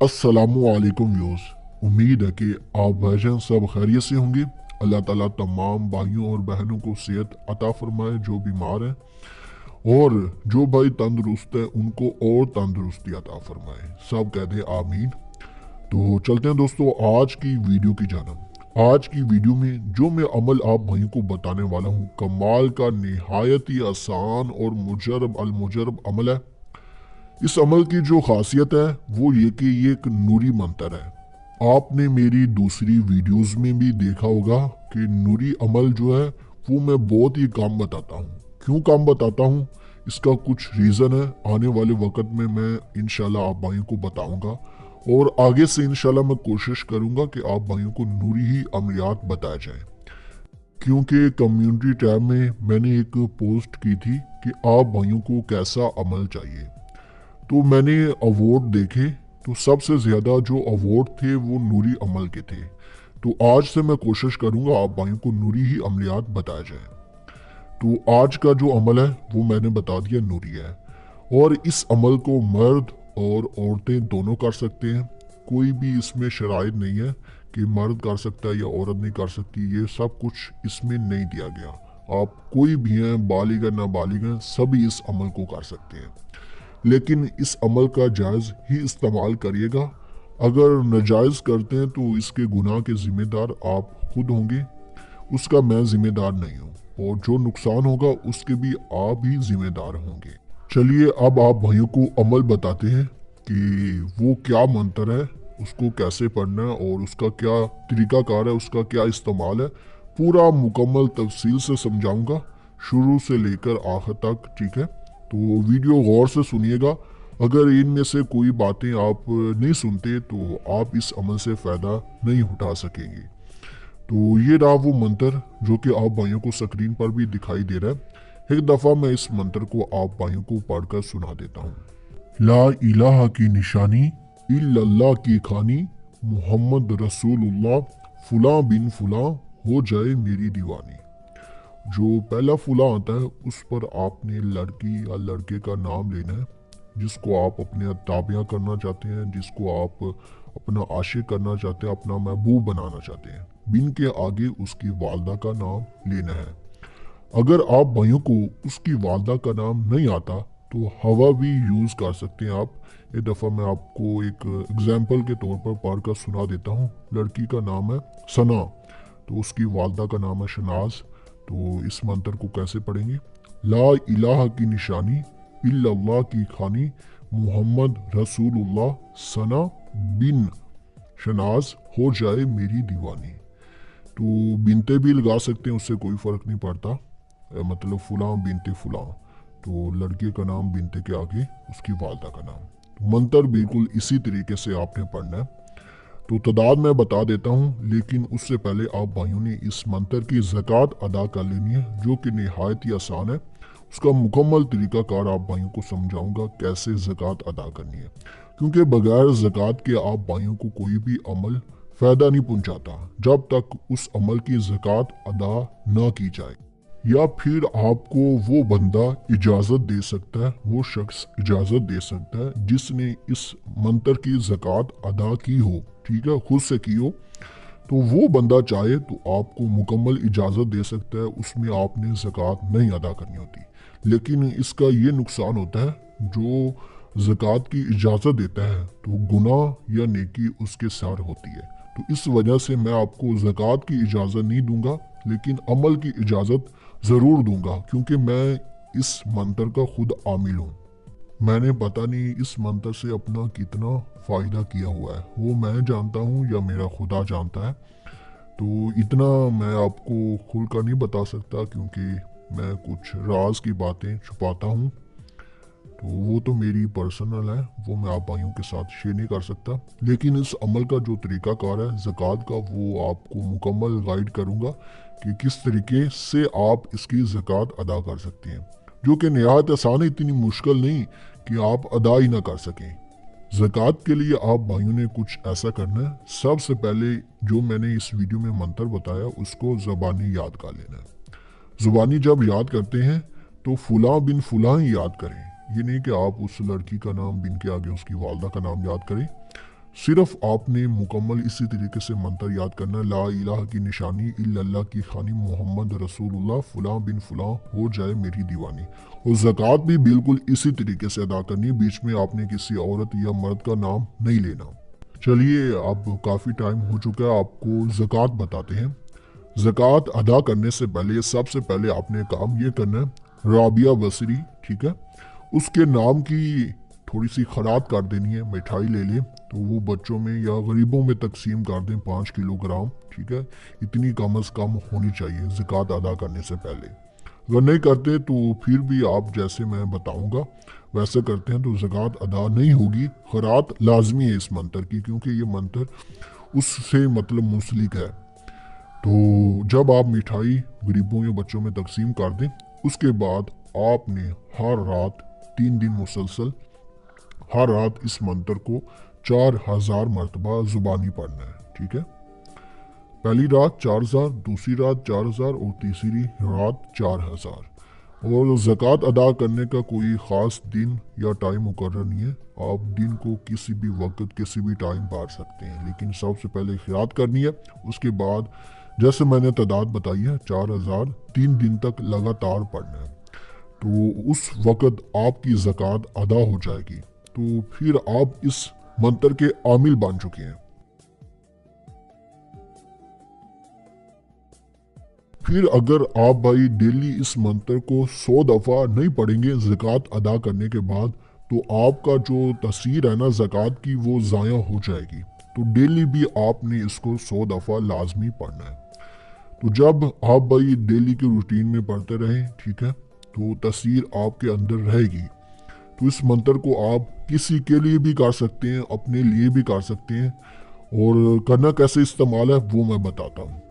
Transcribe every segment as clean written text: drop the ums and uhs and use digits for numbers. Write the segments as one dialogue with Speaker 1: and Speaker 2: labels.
Speaker 1: अस्सलामुअलैकुम व्यूअर्स। उम्मीद है कि आप भाईजान सब खैरियत से होंगे। अल्लाह ताला तमाम भाइयों और बहनों को सेहत अता फरमाए जो बीमार हैं, और जो भाई तंदुरुस्त है उनको और तंदुरुस्ती अता फरमाए। सब कहते हैं आमीन। तो चलते हैं दोस्तों आज की वीडियो की जानब। आज की वीडियो में जो मैं अमल आप भाइयों को बताने वाला हूँ, कमाल का निहायत ही आसान और मुजरब अल मुजरब अमल है। इस अमल की जो खासियत है वो ये कि ये एक नूरी मंतर है। आपने मेरी दूसरी वीडियोस में भी देखा होगा कि नूरी अमल जो है वो मैं बहुत ही कम बताता हूँ। क्यों कम बताता हूँ, इसका कुछ रीज़न है। आने वाले वक्त में मैं इंशाल्लाह आप भाइयों को बताऊंगा, और आगे से इंशाल्लाह मैं कोशिश करूंगा कि आप भाइयों को नूरी ही अमलियात बताया जाए। क्योंकि कम्युनिटी टैब में मैंने एक पोस्ट की थी कि आप भाइयों को कैसा अमल चाहिए, तो मैंने अवार्ड देखे, तो सबसे ज़्यादा जो अवार्ड थे वो नूरी अमल के थे। तो आज से मैं कोशिश करूंगा आप भाइयों को नूरी ही अमलियात बताया जाए। तो आज का जो अमल है वो मैंने बता दिया नूरी है, और इस अमल को मर्द और औरतें दोनों कर सकते हैं। कोई भी इसमें शराइत नहीं है कि मर्द कर सकता है या औरत नहीं कर सकती, ये सब कुछ इसमें नहीं दिया गया। आप कोई भी हैं, बालिग है ना बालिग है, सभी इस अमल को कर सकते हैं। लेकिन इस अमल का जायज़ ही इस्तेमाल करिएगा। अगर नाजायज़ करते हैं तो इसके गुनाह के ज़िम्मेदार आप खुद होंगे, उसका मैं ज़िम्मेदार नहीं हूँ, और जो नुकसान होगा उसके भी आप ही ज़िम्मेदार होंगे। चलिए अब आप भाइयों को अमल बताते हैं कि वो क्या मंत्र है, उसको कैसे पढ़ना है और उसका क्या तरीक़ाकार है, उसका क्या इस्तेमाल है। पूरा मुकम्मल तफसील से समझाऊंगा, शुरू से लेकर आखिर तक, ठीक है। तो वीडियो गौर से सुनिएगा। अगर इनमें से कोई बातें आप नहीं सुनते तो आप इस अमल से फ़ायदा नहीं उठा सकेंगे। तो ये रहा वो मंत्र जो कि आप भाइयों को स्क्रीन पर भी दिखाई दे रहा है। एक दफ़ा मैं इस मंत्र को आप भाइयों को पढ़कर सुना देता हूँ। ला इलाहा की निशानी, इल्लल्लाह की खानी, मोहम्मद रसूलुल्लाह, फुला बिन फुला, हो जाए मेरी दीवानी। जो पहला फुला आता है उस पर आपने लड़की या लड़के का नाम लेना है, जिसको आप अपने ताबिया करना चाहते हैं, जिसको आप अपना आशिक करना चाहते हैं, अपना महबूब बनाना चाहते हैं। बिन के आगे उसकी वालदा का नाम लेना है। अगर आप भाइयों को उसकी वालदा का नाम नहीं आता तो हवा भी यूज़ कर सकते हैं आप। एक दफ़ा मैं आपको एक एग्जाम्पल के तौर पर पढ़ कर सुना देता हूँ। लड़की का नाम है सना, तो उसकी वालदा का नाम है शनाज। तो इस मंत्र को कैसे पढ़ेंगे? ला इलाहा की निशानी, इल्लल्लाह की खानी, मोहम्मद रसूलुल्लाह, सना बिन शनाज, हो जाए मेरी दीवानी। तो बिनते भी लगा सकते हैं, उससे कोई फ़र्क नहीं पड़ता। मतलब फुला बिनते फुला, तो लड़के का नाम बिनते के आगे उसकी वालदा का नाम। तो मंत्र बिल्कुल इसी तरीके से आपने पढ़ना है। तो तादाद मैं बता देता हूँ, लेकिन उससे पहले आप भाइयों ने इस मंत्र की ज़कात अदा कर लेनी है, जो कि निहायत ही आसान है। उसका मुकम्मल तरीक़ाकार आप भाइयों को समझाऊंगा कैसे ज़कात अदा करनी है, क्योंकि बगैर ज़कात के आप भाइयों को कोई भी अमल फ़ायदा नहीं पहुँचाता जब तक उस अमल की ज़कात अदा ना की जाए। या फिर आपको वो बंदा इजाज़त दे सकता है, वो शख्स इजाज़त दे सकता है जिसने इस मंत्र की ज़कात अदा की हो, ठीक है, खुद से की हो। तो वो बंदा चाहे तो आपको मुकम्मल इजाज़त दे सकता है, उसमें आपने ज़कात नहीं अदा करनी होती। लेकिन इसका ये नुकसान होता है, जो ज़कात की इजाज़त देता है तो गुनाह या नेकी उसके सार होती है। तो इस वजह से मैं आपको ज़कात की इजाज़त नहीं दूंगा, लेकिन अमल की इजाज़त ज़रूर दूंगा, क्योंकि मैं इस मंत्र का खुद आमिल हूँ। मैंने पता नहीं इस मंत्र से अपना कितना फ़ायदा किया हुआ है, वो मैं जानता हूँ या मेरा खुदा जानता है। तो इतना मैं आपको खुल कर नहीं बता सकता, क्योंकि मैं कुछ राज की बातें छुपाता हूँ। तो वो तो मेरी पर्सनल है, वो मैं आप भाइयों के साथ शेयर नहीं कर सकता। लेकिन इस अमल का जो तरीक़ाकार है ज़कात का, वो आपको मुकम्मल गाइड करूँगा कि किस तरीके से आप इसकी ज़कात अदा कर सकते हैं, जो कि नहायत आसान है, इतनी मुश्किल नहीं कि आप अदा ही ना कर सकें। ज़कात के लिए आप भाइयों ने कुछ ऐसा करना है। सबसे पहले जो मैंने इस वीडियो में मंत्र बताया उसको ज़बानी याद कर लेना है। ज़ुबानी जब याद करते हैं तो फुला बिन फुला ही याद करें, ये नहीं कि आप उस लड़की का नाम बिन के आगे उसकी वालदा का नाम याद करें। सिर्फ आपने मुकम्मल इसी तरीके से मंत्र याद करना है, ला इलाहा की निशानी इल्लल्लाह की खानी मोहम्मद रसूलुल्लाह फलां बिन फलां हो जाए मेरी दीवानी। और ज़कात भी बिल्कुल इसी तरीके से अदा करनी है, बीच में आपने किसी औरत या मर्द का नाम नहीं लेना। चलिए अब काफ़ी टाइम हो चुका है, आपको ज़कात बताते हैं। ज़कात अदा करने से पहले सबसे पहले आपने काम ये करना है, राबिया बसरी, ठीक है, उसके नाम की थोड़ी सी खरात कर देनी है, मिठाई ले लें तो वो बच्चों में या गरीबों में तकसीम कर दें 5 किलोग्राम, ठीक है। इतनी कम अज़ कम होनी चाहिए ज़कात अदा करने से पहले। अगर नहीं करते तो फिर भी आप जैसे मैं बताऊंगा वैसे करते हैं तो ज़कात अदा नहीं होगी। खरात लाजमी है इस मंत्र की, क्योंकि ये मंत्र उससे मतलब मुंसलिक है। तो जब आप मिठाई गरीबों या बच्चों में तकसीम कर दें, उसके बाद आपने हर रात 3 दिन मुसलसल हर रात इस मंत्र को 4000 मरतबा ज़ुबानी पढ़ना है, ठीक है। पहली रात 4000, दूसरी रात 4000 और तीसरी रात 4000। और ज़कात अदा करने का कोई ख़ास दिन या टाइम मुकर्रर नहीं है, आप दिन को किसी भी वक्त किसी भी टाइम पढ़ सकते हैं, लेकिन सबसे पहले खिरात करनी है। उसके बाद जैसे मैंने तादाद बताई है 4000 3 दिन तक लगातार पढ़ना है, तो उस वक़्त आपकी ज़कात अदा हो जाएगी। तो फिर आप इस मंत्र के आमिल बन चुके हैं। फिर अगर आप भाई डेली इस मंत्र को 100 दफ़ा नहीं पढ़ेंगे ज़कात अदा करने के बाद, तो आपका जो तसीर है ना ज़कात की वो ज़ाया हो जाएगी। तो डेली भी आपने इसको 100 दफ़ा लाजमी पढ़ना है। तो जब आप भाई डेली के रूटीन में पढ़ते रहें, ठीक है, तो तसीर आपके अंदर रहेगी। तो इस मंत्र को आप किसी के लिए भी कर सकते हैं, अपने लिए भी कर सकते हैं, और करना कैसे इस्तेमाल है वो मैं बताता हूँ।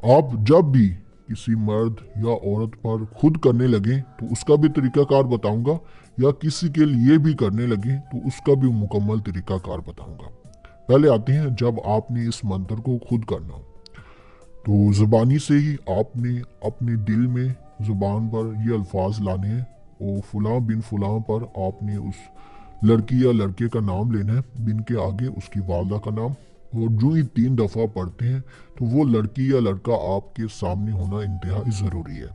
Speaker 1: आप जब भी किसी मर्द या औरत पर खुद करने लगें तो उसका भी तरीक़ाकार बताऊंगा, या किसी के लिए भी करने लगें तो उसका भी मुकम्मल तरीक़ाकार बताऊंगा। पहले आते हैं जब आपने इस मंत्र को खुद करना हो, तो ज़ुबानी से ही आपने अपने दिल में ज़ुबान पर ये अल्फाज लाने हैं, और फलां बिन फलां पर आपने उस लड़की या लड़के का नाम लेना है, बिन के आगे उसकी वालदा का नाम। और जो ही 3 दफ़ा पढ़ते हैं तो वो लड़की या लड़का आपके सामने होना इंतहाई ज़रूरी है।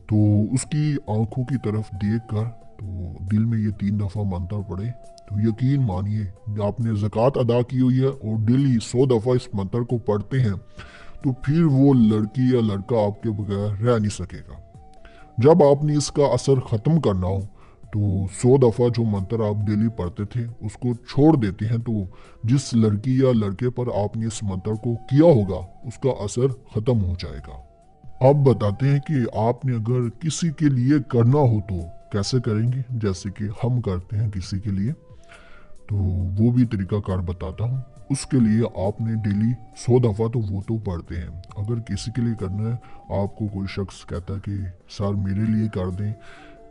Speaker 1: तो उसकी आंखों की तरफ देख कर तो दिल में ये 3 दफ़ा मंत्र पढ़े, तो यकीन मानिए आपने ज़कात अदा की हुई है और डेली 100 दफ़ा इस मंत्र को पढ़ते हैं, तो फिर वो लड़की या लड़का आपके बगैर रह नहीं सकेगा। जब आपने इसका असर ख़त्म करना हो तो 100 दफ़ा जो मंत्र आप डेली पढ़ते थे उसको छोड़ देते हैं, तो जिस लड़की या लड़के पर आपने इस मंत्र को किया होगा उसका असर ख़त्म हो जाएगा। अब बताते हैं कि आपने अगर किसी के लिए करना हो तो कैसे करेंगे, जैसे कि हम करते हैं किसी के लिए, तो वो भी तरीक़ाकार बताता हूँ। उसके लिए आपने डेली 100 दफ़ा तो वो तो पढ़ते हैं। अगर किसी के लिए करना है, आपको कोई शख्स कहता है कि सर मेरे लिए कर दें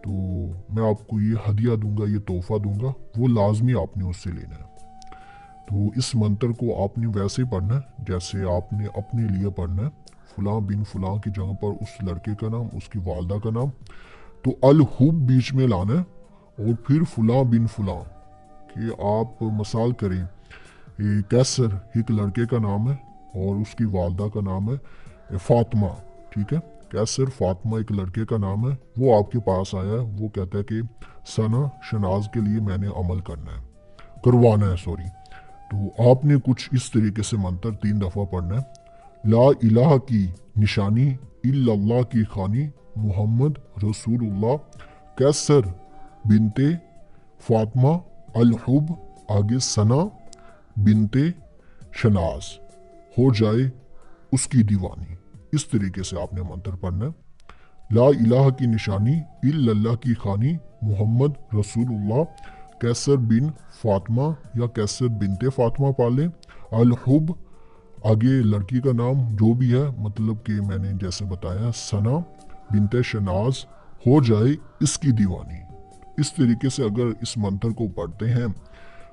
Speaker 1: तो मैं आपको ये हदिया दूंगा, ये तोहफ़ा दूंगा, वो लाजमी आपने उससे लेना है। तो इस मंत्र को आपने वैसे ही पढ़ना है जैसे आपने अपने लिए पढ़ना है। फलां बिन फलां की जगह पर उस लड़के का नाम, उसकी वालदा का नाम, तो अल हुब बीच में लाना है, और फिर फलां बिन फलां कि आप मसाल करें कैसर एक लड़के का नाम है और उसकी वालदा का नाम है फातिमा, ठीक है। कैसर फातिमा एक लड़के का नाम है, वो आपके पास आया है, वो कहता है कि सना शनाज के लिए मैंने अमल करवाना है सॉरी। तो आपने कुछ इस तरीके से मंत्र 3 दफ़ा पढ़ना है। ला इलाहा की निशानी इल्लल्लाह की खानी मोहम्मद रसूलुल्लाह कैसर बिनते फातिमा अल हुब आगे सना बिनते शनाज हो जाए उसकी दीवानी। इस तरीके से आपने मंत्र पढ़ना है। ला इलाहा की निशानी इल्लल्लाह की खानी मोहम्मद रसूलुल्लाह कैसर बिन फातिमा या कैसर बिनते फातिमा पाले अल हुब आगे लड़की का नाम जो भी है, मतलब कि मैंने जैसे बताया सना बिनते शनाज हो जाए इसकी दीवानी। इस तरीके से अगर इस मंत्र को पढ़ते हैं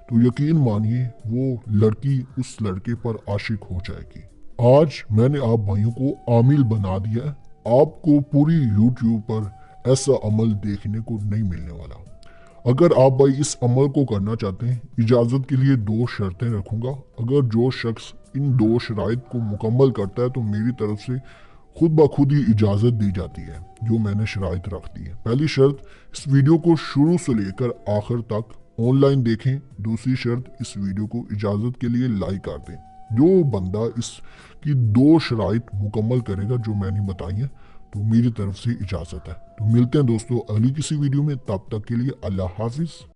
Speaker 1: तो यकीन मानिए वो लड़की उस लड़के पर आशिक हो जाएगी। आज मैंने आप भाइयों को आमिल बना दिया है। आपको पूरी YouTube पर ऐसा अमल देखने को नहीं मिलने वाला। اگر آپ بھائی اس عمل کو کرنا چاہتے ہیں، اجازت کے لیے 2 شرطیں رکھوں گا۔ اگر جو شخص ان 2 شرائط کو مکمل کرتا ہے تو میری طرف سے خود بخود ہی اجازت دی جاتی ہے، جو میں نے شرائط رکھ دی ہے۔ پہلی شرط، اس ویڈیو کو شروع سے لے کر آخر تک آن لائن دیکھیں۔ دوسری شرط، اس ویڈیو کو اجازت کے لیے لائک کر دیں۔ جو بندہ اس کی 2 شرائط مکمل کرے گا جو میں نے بتائی ہیں، تو میری طرف سے اجازت ہے۔ تو ملتے ہیں دوستو اگلی کسی ویڈیو میں، تب تک کے لیے اللہ حافظ۔